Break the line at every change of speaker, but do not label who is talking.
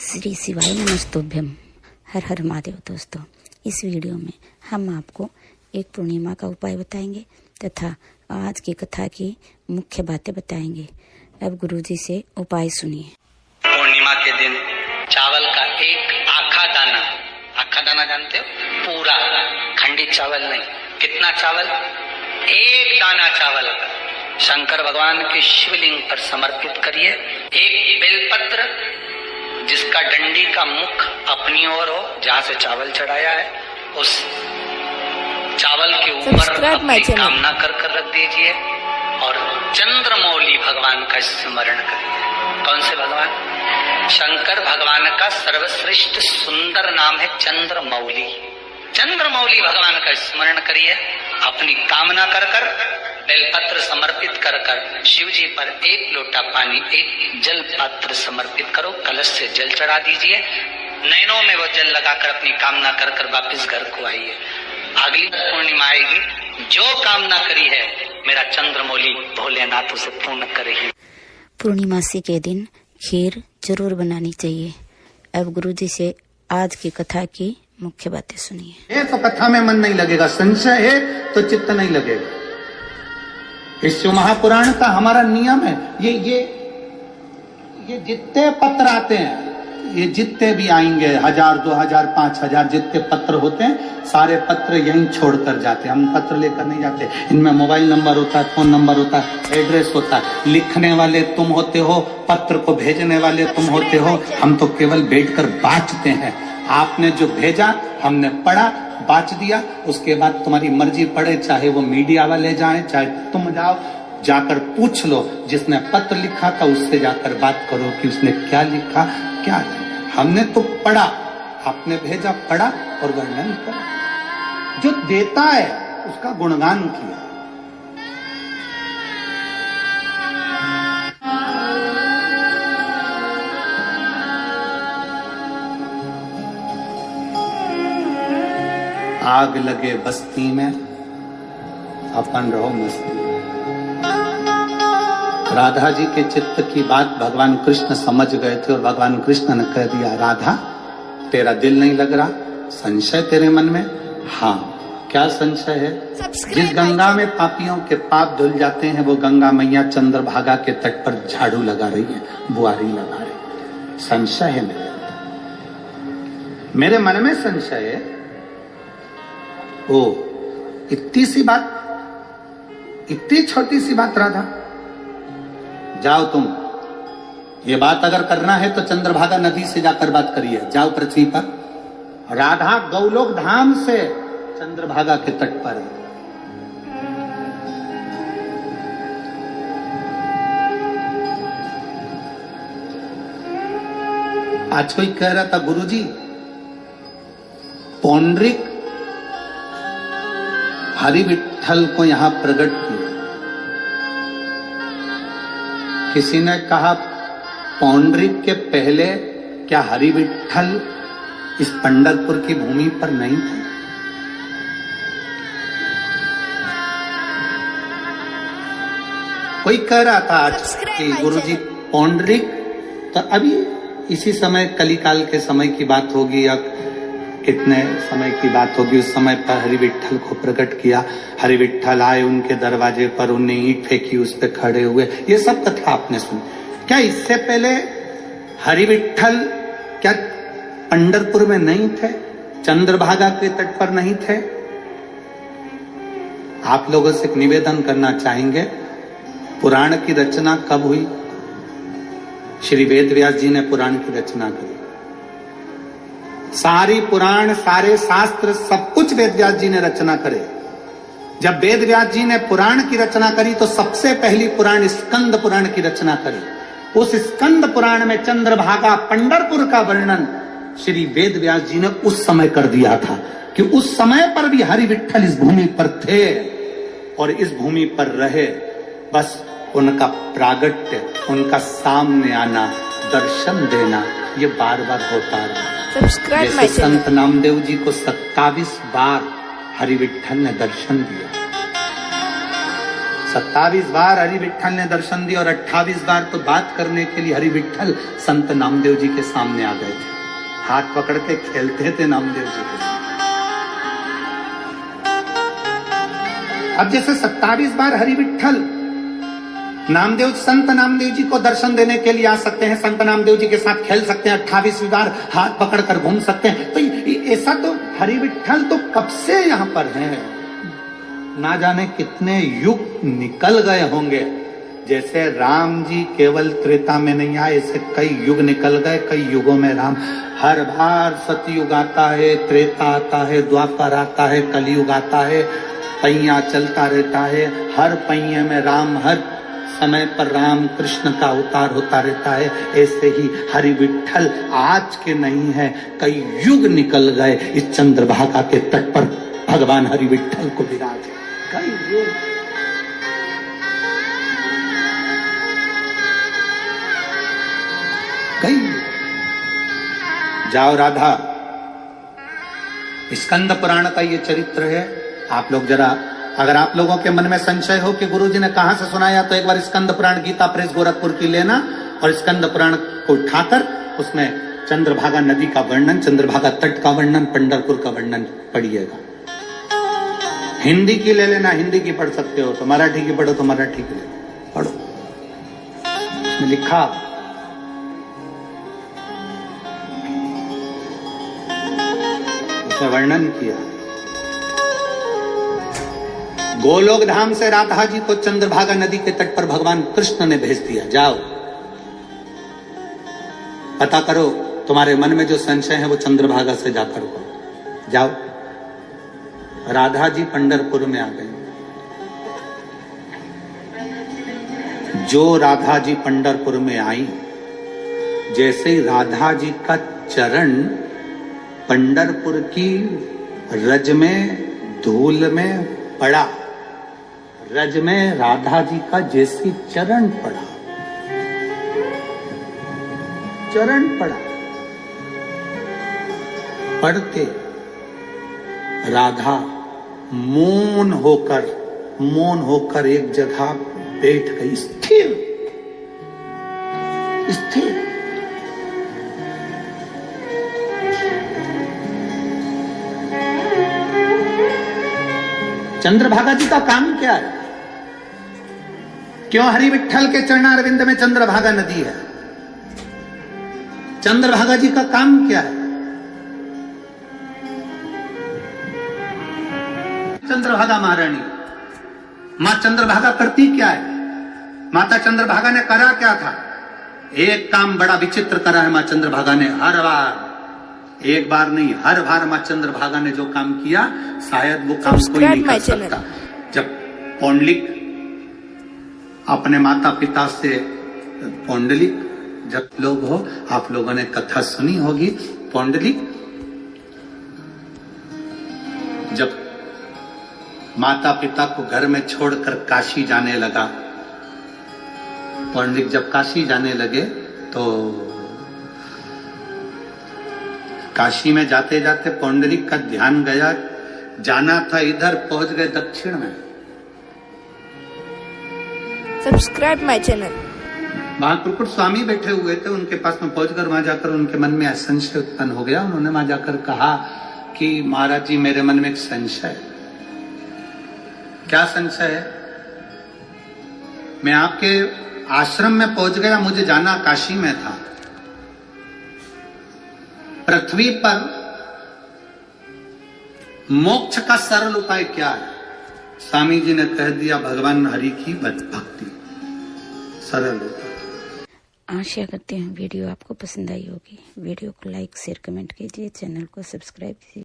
श्री शिवाय नमस्तुभ्यम। हर हर महादेव। दोस्तों, इस वीडियो में हम आपको एक पूर्णिमा का उपाय बताएंगे तथा आज की कथा की मुख्य बातें बताएंगे। अब गुरुजी से उपाय सुनिए।
पूर्णिमा के दिन चावल का एक आखा दाना जानते हो? पूरा खंडित चावल नहीं। कितना चावल? एक दाना चावल का शंकर भगवान के शिवलिंग पर समर्पित करिए। एक बेलपत्र जिसका डंडी का मुख अपनी ओर हो, जहाँ से चावल चढ़ाया है, उस चावल के ऊपर अपनी कामना कर रख दीजिए और चंद्रमौली भगवान का स्मरण करिए। कौन से भगवान? शंकर भगवान का सर्वश्रेष्ठ सुंदर नाम है चंद्रमौली। चंद्रमौली भगवान का स्मरण करिए। अपनी कामना कर बेलपत्र समर्पित कर शिव जी पर एक लोटा पानी, एक जल पात्र समर्पित करो। कलश से जल चढ़ा दीजिए। नैनों में वो जल लगाकर अपनी कामना कर वापस घर को आइए। अगली पूर्णिमा आएगी, जो कामना करी है मेरा चंद्रमौली भोलेनाथ उसे पूर्ण करेगी।
पूर्णिमासी के दिन खीर जरूर बनानी चाहिए। अब गुरुजी से आज की कथा की मुख्य बातें सुनिए।
ये तो कथा में मन नहीं लगेगा, संशय है तो चित्त नहीं लगेगा। इस शिव महापुराण का हमारा नियम है। ये जितने पत्र आते हैं, ये जितने भी आएंगे, 1000, 2000, 5000 जितने पत्र होते हैं, सारे पत्र यहीं छोड़कर जाते हैं। हम पत्र लेकर नहीं जाते। इनमें मोबाइल नंबर होता है, फोन नंबर होता है, एड्रेस होता है। लिखने वाले तुम होते हो, पत्र को भेजने वाले तुम होते हो। हम तो केवल बैठकर बांटते हैं। आपने जो भेजा हमने पढ़ा, बांट दिया। उसके बाद तुम्हारी मर्जी पड़े, चाहे वो मीडिया वाले जाएं, चाहे तुम जाओ, जाकर पूछ लो। जिसने पत्र लिखा था उससे जाकर बात करो कि उसने क्या लिखा, क्या नहीं। हमने तो पढ़ा, आपने भेजा, पढ़ा और वर्णन करा। जो देता है उसका गुणगान किया। आग लगे बस्ती में, अपन रहो मस्ती में। राधा जी के चित्त की बात भगवान कृष्ण समझ गए थे और भगवान कृष्ण ने कह दिया, राधा तेरा दिल नहीं लग रहा, संशय तेरे मन में? हाँ, क्या संशय है? जिस गंगा में पापियों के पाप धुल जाते हैं, वो गंगा मैया चंद्रभागा के तट पर झाड़ू लगा रही है, बुआरी लगा रही। संशय है मेरे मन में संशय है। ओ, इतनी सी बात, इतनी छोटी सी बात राधा। जाओ तुम, ये बात अगर करना है तो चंद्रभागा नदी से जाकर बात करिए। जाओ पृथ्वी पर। राधा गौलोक धाम से चंद्रभागा के तट पर है। आज कोई कह रहा था, गुरुजी पौंड्रिक हरि विठ्ठल को यहां प्रकट किया। किसी ने कहा, पौंड्रिक के पहले क्या हरि विठ्ठल इस पंढरपुर की भूमि पर नहीं थे? कोई कह रहा था आज कि गुरुजी पौंड्रिक, तो अभी इसी समय कलिकाल के समय की बात होगी या कितने समय की बात होगी, उस समय पर हरि विठ्ठल को प्रकट किया। हरि विठ्ठल आए उनके दरवाजे पर, उन्हें ईंट फेंकी, उस पर खड़े हुए। ये सब कथा आपने सुनी क्या? इससे पहले हरि विठ्ठल क्या पंढरपुर में नहीं थे? चंद्रभागा के तट पर नहीं थे? आप लोगों से एक निवेदन करना चाहेंगे, पुराण की रचना कब हुई? श्री वेद व्यास जी ने पुराण की रचना करी। सारी पुराण, सारे शास्त्र, सब कुछ वेद व्यास जी ने रचना करे। जब वेद व्यास जी ने पुराण की रचना करी तो सबसे पहली पुराण स्कंद पुराण की रचना करी। उस स्कंद पुराण में चंद्रभागा पंढरपुर का वर्णन श्री वेद व्यास जी ने उस समय कर दिया था कि उस समय पर भी हरि विठ्ठल इस भूमि पर थे और इस भूमि पर रहे। बस उनका प्रागट्य, उनका सामने आना, दर्शन देना, ये बार बार होता रहा। जैसे संत नामदेव जी को 27 बार हरि विठ्ठल ने दर्शन दिया। 27 बार हरि विठल ने दर्शन दिया और 28 बार तो बात करने के लिए हरि विठल संत नामदेव जी के सामने आ गए थे, हाथ पकड़ के खेलते थे नामदेव जी के साथ। अब जैसे 27 बार हरि विठल नामदेव संत नामदेव जी को दर्शन देने के लिए आ सकते हैं, संत नामदेव जी के साथ खेल सकते हैं, 28 बार हाथ पकड़कर घूम सकते हैं, तो ऐसा तो हरि विठल तो कब से यहाँ पर है, ना जाने कितने युग निकल गए होंगे। जैसे राम जी केवल त्रेता में नहीं आए, ऐसे कई युग निकल गए, कई युगों में राम, हर बार सतयुग आता है, त्रेता आता है, द्वापर आता है, कलयुग आता है, पहिया चलता रहता है, हर पहिए में राम, हर समय पर राम कृष्ण का अवतार होता रहता है। ऐसे ही हरि विठल आज के नहीं है, कई युग निकल गए, इस चंद्रभागा के तट पर भगवान हरि विठल को विराज कई युग। कई जाओ राधा, स्कंद पुराण का ये चरित्र है। आप लोग जरा, अगर आप लोगों के मन में संशय हो कि गुरुजी ने कहां से सुनाया, तो एक बार स्कंद पुराण गीता प्रेस गोरखपुर की लेना और स्कंद पुराण को उठाकर उसमें चंद्रभागा नदी का वर्णन, चंद्रभागा तट का वर्णन, पंढरपुर का वर्णन पढ़िएगा। हिंदी की ले लेना, हिंदी की पढ़ सकते हो, तो मराठी की पढ़ो तो मराठी की पढ़ो, उसमें लिखा वर्णन किया। गोलोक धाम से राधा जी को चंद्रभागा नदी के तट पर भगवान कृष्ण ने भेज दिया, जाओ पता करो, तुम्हारे मन में जो संशय है वो चंद्रभागा से जाकर करो, जाओ। राधा जी पंढरपुर में आ गए। जो राधा जी पंढरपुर में आई, जैसे ही राधा जी का चरण पंढरपुर की रज में, धूल में पड़ा, रज में राधा जी का जैसी चरण पड़ा, चरण पड़ा, पढ़ते राधा मौन होकर एक जगह बैठ गई, स्थिर स्थिर। चंद्रभागा जी का काम क्या है? क्यों हरि विठल के चरणारविंद में चंद्रभागा नदी है? चंद्रभागा जी का काम क्या है? चंद्रभागा महारानी, मां चंद्रभागा करती क्या है? माता चंद्रभागा ने करा क्या था? एक काम बड़ा विचित्र करा है मां चंद्रभागा ने, हर बार, एक बार नहीं, हर बार मां चंद्रभागा ने जो काम किया, शायद वो काम कोई नहीं कर सकता। जब पौंडलिक अपने माता पिता से, पौंडलिक जब लोग हो, आप लोगों ने कथा सुनी होगी, पौंडलिक जब माता पिता को घर में छोड़कर काशी जाने लगा, पौंडलिक जब काशी जाने लगे तो काशी में जाते जाते पौंडलिक का ध्यान गया, जाना था इधर, पहुंच गए दक्षिण में।
Subscribe my channel.
वहां कुरकुट स्वामी बैठे हुए थे, उनके पास में पहुंचकर वहां जाकर उनके मन में संशय उत्पन्न हो गया। उन्होंने वहां जाकर कहा कि महाराज जी, मेरे मन में एक संशय है। क्या संशय है? मैं आपके आश्रम में पहुंच गया, मुझे जाना काशी में था। पृथ्वी पर मोक्ष का सरल उपाय क्या है? स्वामी जी ने कह दिया, भगवान हरि की भक्ति, सरल उपाय।
आशा करते हैं वीडियो आपको पसंद आई होगी। वीडियो को लाइक शेयर कमेंट कीजिए, चैनल को सब्सक्राइब कीजिए।